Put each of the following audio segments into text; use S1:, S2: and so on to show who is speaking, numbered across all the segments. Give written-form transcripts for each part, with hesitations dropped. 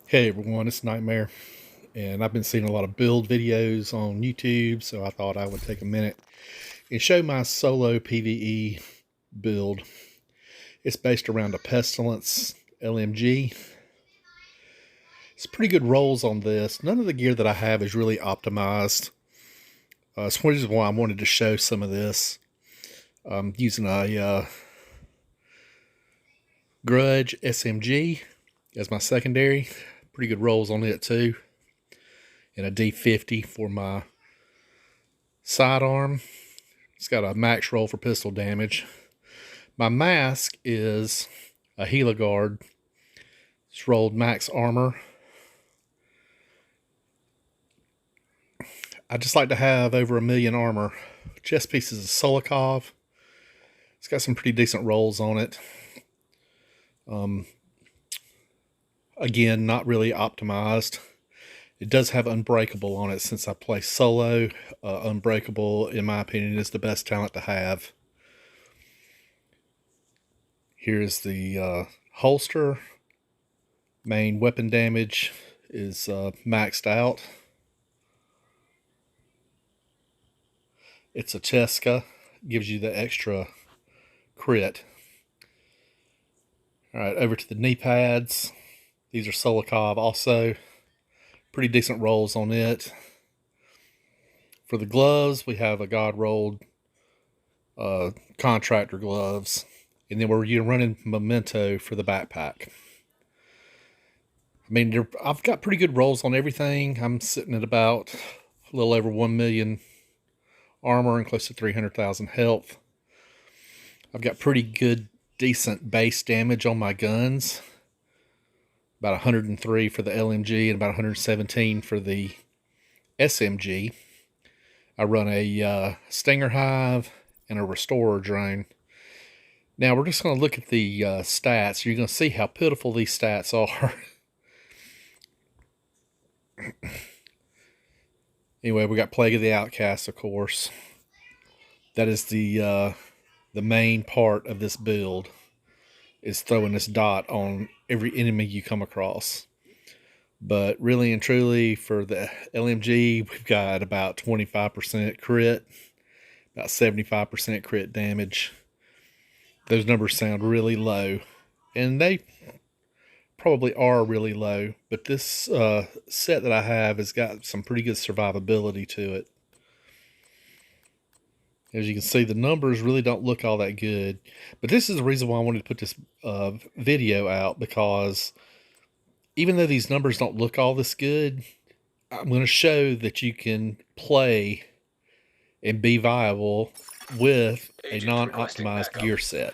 S1: Hey everyone, it's Knyghtmare, and I've been seeing a lot of build videos on YouTube, so I thought I would take a minute and show my solo PVE build. It's based around a Pestilence LMG. It's pretty good rolls on this. None of the gear that I have is really optimized. So which is why I wanted to show some of this. I'm using a Grudge SMG as my secondary. Pretty good rolls on it too. And a D50 for my sidearm. It's got a max roll for pistol damage. My mask is a Guard. It's rolled max armor. I just like to have over 1,000,000 armor. Chest pieces of Solikov. It's got some pretty decent rolls on it. Again, not really optimized. It does have Unbreakable on it since I play solo. Unbreakable, in my opinion, is the best talent to have. Here's the holster. Main weapon damage is maxed out. It's a Cheska. Gives you the extra crit. Alright, over to the knee pads. These are Solikov also. Pretty decent rolls on it. For the gloves, we have a God rolled contractor gloves. And then we're running Memento for the backpack. I mean, I've got pretty good rolls on everything. I'm sitting at about a little over 1,000,000 armor and close to 300,000 health. I've got pretty good, decent base damage on my guns. About 103 for the LMG and about 117 for the SMG. I run a Stinger Hive and a Restorer drone. Now we're just going to look at the stats. You're going to see how pitiful these stats are. Anyway, we got Plague of the Outcast, of course. That is the main part of this build, is throwing this dot on every enemy you come across. But really and truly, for the LMG, we've got about 25% crit, about 75% crit damage. Those numbers sound really low, and they probably are really low, but this set that I have has got some pretty good survivability to it. As you can see, the numbers really don't look all that good. But this is the reason why I wanted to put this video out, because even though these numbers don't look all this good, I'm going to show that you can play and be viable with a non-optimized gear set.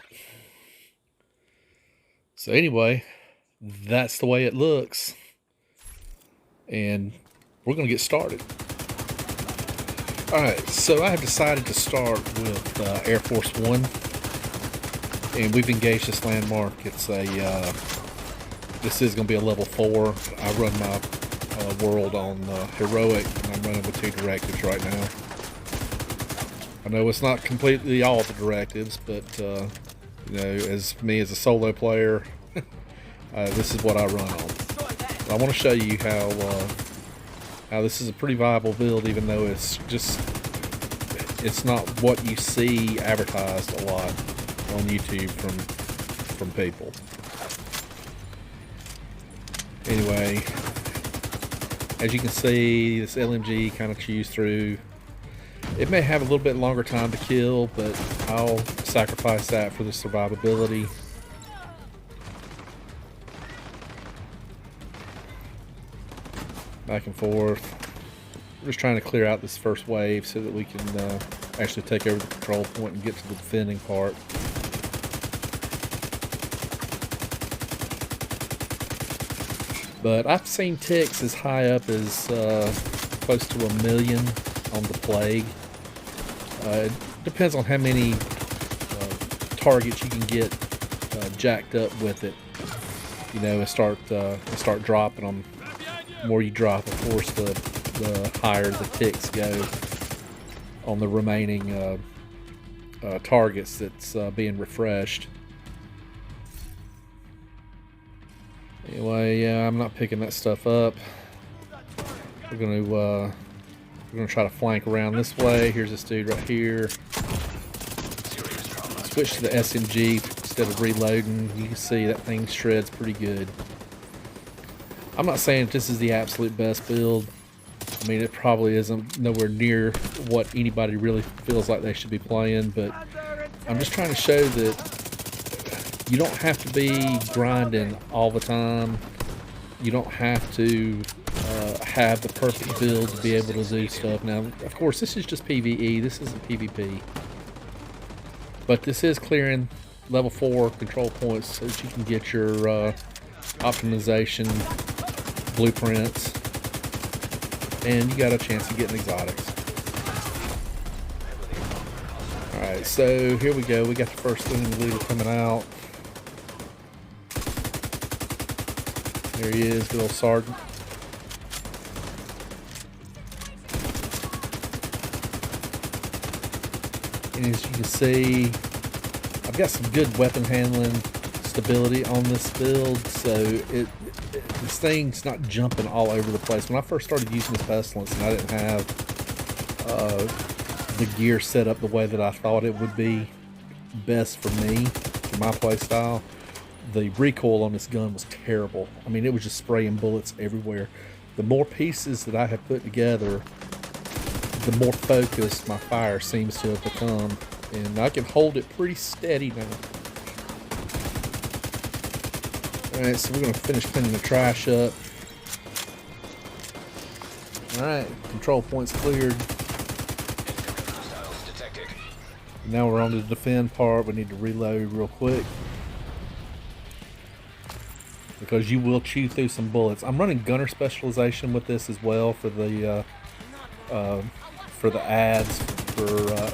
S1: So anyway, that's the way it looks. And we're going to get started. Alright, so I have decided to start with Air Force One, and we've engaged this landmark. It's a, this is going to be a level 4. I run my world on Heroic, and I'm running with 2 directives right now. I know it's not completely all the directives, but, you know, as me as a solo player, this is what I run on. I want to show you how this is a pretty viable build, even though it's not what you see advertised a lot on YouTube from people. Anyway, as you can see, this LMG kind of chews through. It may have a little bit longer time to kill, but I'll sacrifice that for the survivability. Back and forth. We're just trying to clear out this first wave so that we can actually take over the control point and get to the defending part. But I've seen ticks as high up as close to 1,000,000 on the Plague. It depends on how many targets you can get jacked up with it. You know, and start dropping them. The more you drop, of course, the higher the ticks go on the remaining targets that's being refreshed. Anyway, yeah, I'm not picking that stuff up. We're gonna try to flank around this way. Here's this dude right here. Switch to the SMG instead of reloading. You can see that thing shreds pretty good. I'm not saying this is the absolute best build. I mean, it probably isn't nowhere near what anybody really feels like they should be playing, but I'm just trying to show that you don't have to be grinding all the time. You don't have to have the perfect build to be able to do stuff. Now, of course, this is just PVE. This isn't PvP. But this is clearing level 4 control points so that you can get your optimization blueprints. And you got a chance of getting exotics. Alright, so here we go. We got the first living leader coming out. There he is, good old sergeant. And as you can see, I've got some good weapon handling stability on this build, so this thing's not jumping all over the place. When I first started using this Pestilence and I didn't have the gear set up the way that I thought it would be best for me, for my playstyle, the recoil on this gun was terrible. I mean, it was just spraying bullets everywhere. The more pieces that I have put together, the more focused my fire seems to have become, and I can hold it pretty steady now. Alright, so we're going to finish cleaning the trash up. Alright, control points cleared. Now we're on to the defend part. We need to reload real quick, because you will chew through some bullets. I'm running gunner specialization with this as well for the ads for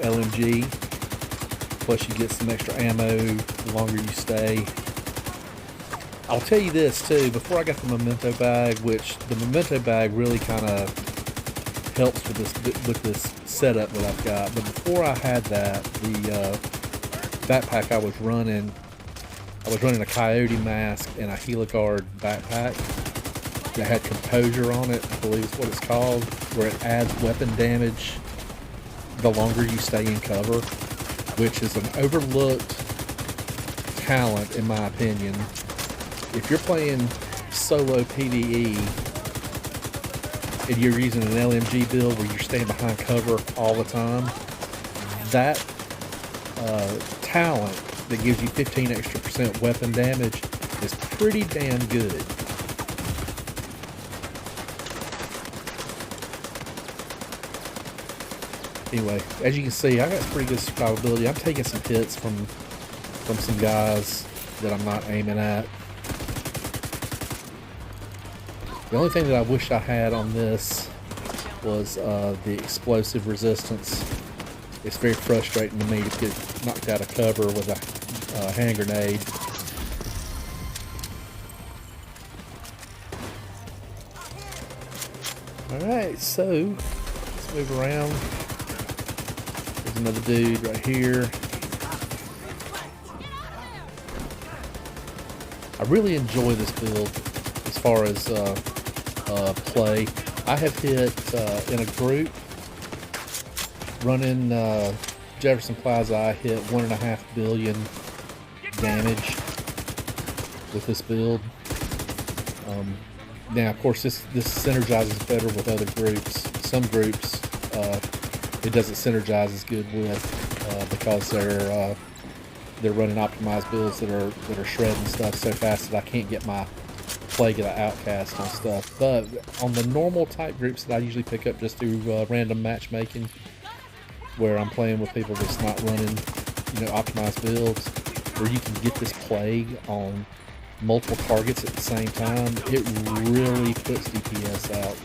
S1: LMG. Plus you get some extra ammo the longer you stay. I'll tell you this too, before I got the memento bag, which the memento bag really kind of helps with this setup that I've got, but before I had that, the backpack I was running a coyote mask and a Heliguard backpack that had composure on it, I believe is what it's called, where it adds weapon damage the longer you stay in cover, which is an overlooked talent in my opinion. If you're playing solo PVE and you're using an LMG build where you're staying behind cover all the time, that talent that gives you 15% extra weapon damage is pretty damn good. Anyway, as you can see, I got pretty good survivability. I'm taking some hits from some guys that I'm not aiming at. The only thing that I wish I had on this was the explosive resistance. It's very frustrating to me to get knocked out of cover with a hand grenade. Alright, so let's move around. There's another dude right here. I really enjoy this build as far as play. I have hit in a group running Jefferson Plaza. I hit 1.5 billion damage with this build. Now, of course, this synergizes better with other groups. Some groups it doesn't synergize as good with because they're running optimized builds that are shredding stuff so fast that I can't get my Plague of the Outcast and stuff. But on the normal type groups that I usually pick up just through random matchmaking, where I'm playing with people that's not running, optimized builds, where you can get this Plague on multiple targets at the same time, it really puts DPS out.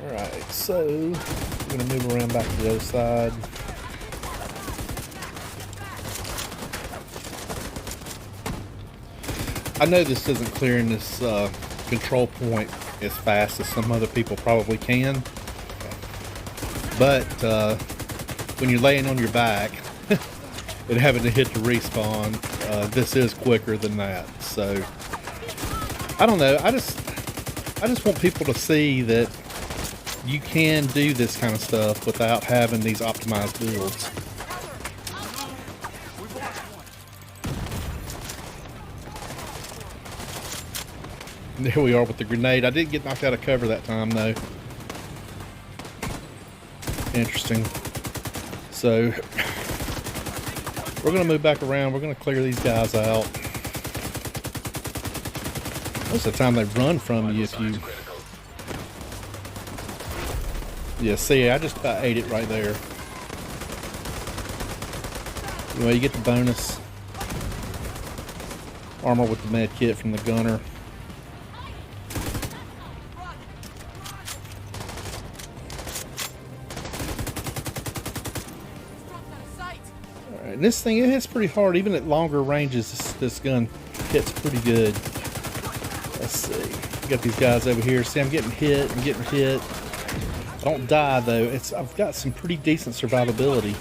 S1: Alright, so we're going to move around back to the other side. I know this isn't clearing this control point as fast as some other people probably can, but when you're laying on your back and having to hit the respawn. This is quicker than that. So I don't know. I just want people to see that you can do this kind of stuff without having these optimized builds. And there we are with the grenade. I did get knocked out of cover that time though. Interesting. So we're going to move back around. We're going to clear these guys out. Most of the time they run from you if you... Yeah, see, I just about ate it right there. Anyway, you get the bonus armor with the med kit from the gunner. Alright, this thing, it hits pretty hard. Even at longer ranges, this gun hits pretty good. Let's see. Got these guys over here. See, I'm getting hit. I'm getting hit. I don't die though. I've got some pretty decent survivability.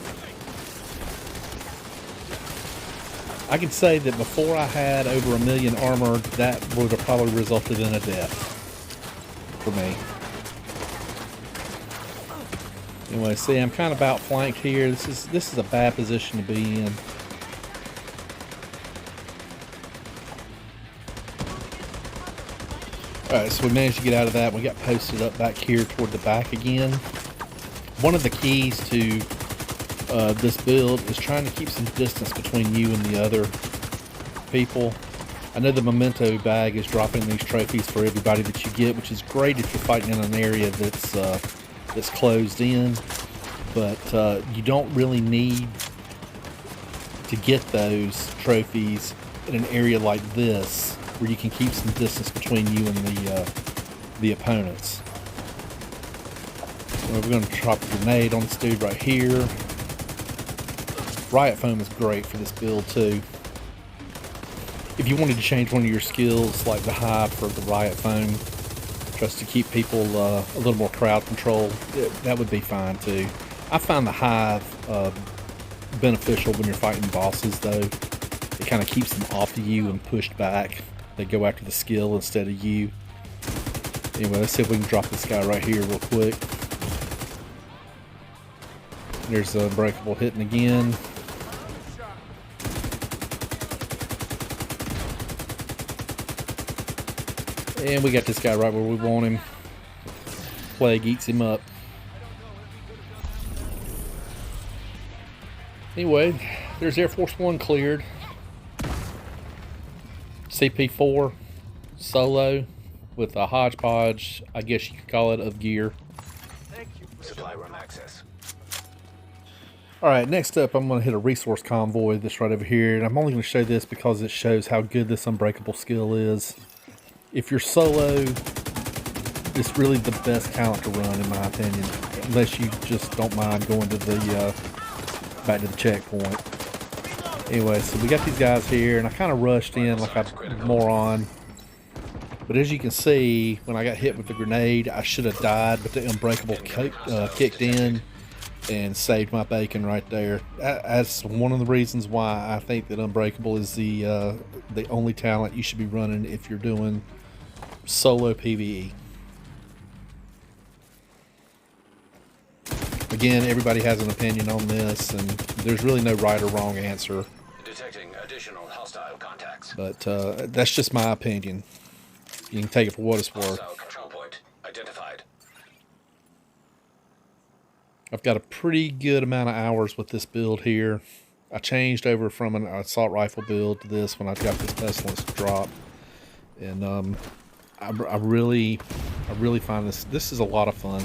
S1: I can say that before I had over 1 million armor, that would have probably resulted in a death for me. Anyway, see, I'm kind of outflanked here. This is a bad position to be in. Alright, so we managed to get out of that. We got posted up back here toward the back again. One of the keys to this build is trying to keep some distance between you and the other people. I know the memento bag is dropping these trophies for everybody that you get, which is great if you're fighting in an area that's closed in, but you don't really need to get those trophies in an area like this, where you can keep some distance between you and the opponents. We're going to drop a grenade on this dude right here. Riot Foam is great for this build too. If you wanted to change one of your skills, like the hive for the Riot Foam, just to keep people a little more crowd control, that would be fine too. I find the hive beneficial when you're fighting bosses though. It kind of keeps them off of you and pushed back. They go after the skill instead of you. Anyway, let's see if we can drop this guy right here real quick. There's the Unbreakable hitting again. And we got this guy right where we want him. Plague eats him up. Anyway, there's Air Force One cleared. CP4 solo with a hodgepodge, I guess you could call it, of gear.
S2: Supply room access.
S1: Alright, next up I'm going to hit a resource convoy, this right over here. And I'm only going to show this because it shows how good this Unbreakable skill is. If you're solo, it's really the best talent to run in my opinion. Unless you just don't mind going to the back to the checkpoint. Anyway, so we got these guys here, and I kind of rushed in like a moron. But as you can see, when I got hit with the grenade, I should have died, but the Unbreakable kicked in and saved my bacon right there. That's one of the reasons why I think that Unbreakable is the only talent you should be running if you're doing solo PVE. Again, everybody has an opinion on this, and there's really no right or wrong answer.
S2: Detecting additional hostile contacts.
S1: But that's just my opinion. You can take it for what it's worth.
S2: Hostile control point identified.
S1: I've got a pretty good amount of hours with this build here. I changed over from an assault rifle build to this when I got this Pestilence drop, and I really find this is a lot of fun.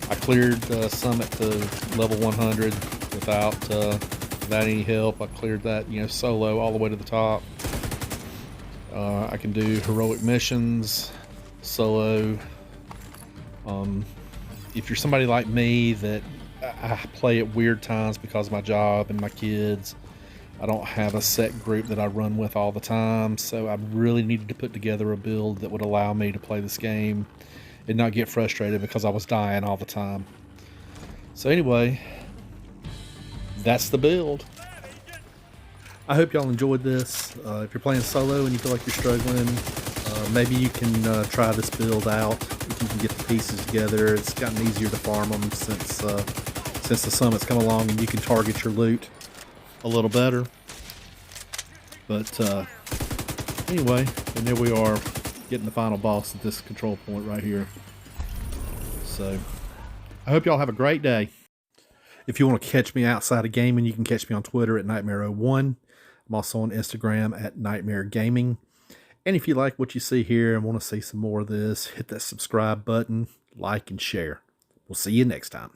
S1: I cleared Summit to level 100 without any help. I cleared that, solo all the way to the top. I can do heroic missions solo. If you're somebody like me that I play at weird times because of my job and my kids, I don't have a set group that I run with all the time, so I really needed to put together a build that would allow me to play this game and not get frustrated because I was dying all the time. So anyway, that's the build. I hope y'all enjoyed this. If you're playing solo and you feel like you're struggling, maybe you can try this build out. If you can get the pieces together, it's gotten easier to farm them since the summit's come along, and you can target your loot a little better. But anyway, and there we are, getting the final boss at this control point right here. So I hope y'all have a great day. If you want to catch me outside of gaming, you can catch me on Twitter at Knyghtmare01. I'm also on Instagram at Knyghtmare Gaming. And if you like what you see here and want to see some more of this, hit that subscribe button, like, and share. We'll see you next time.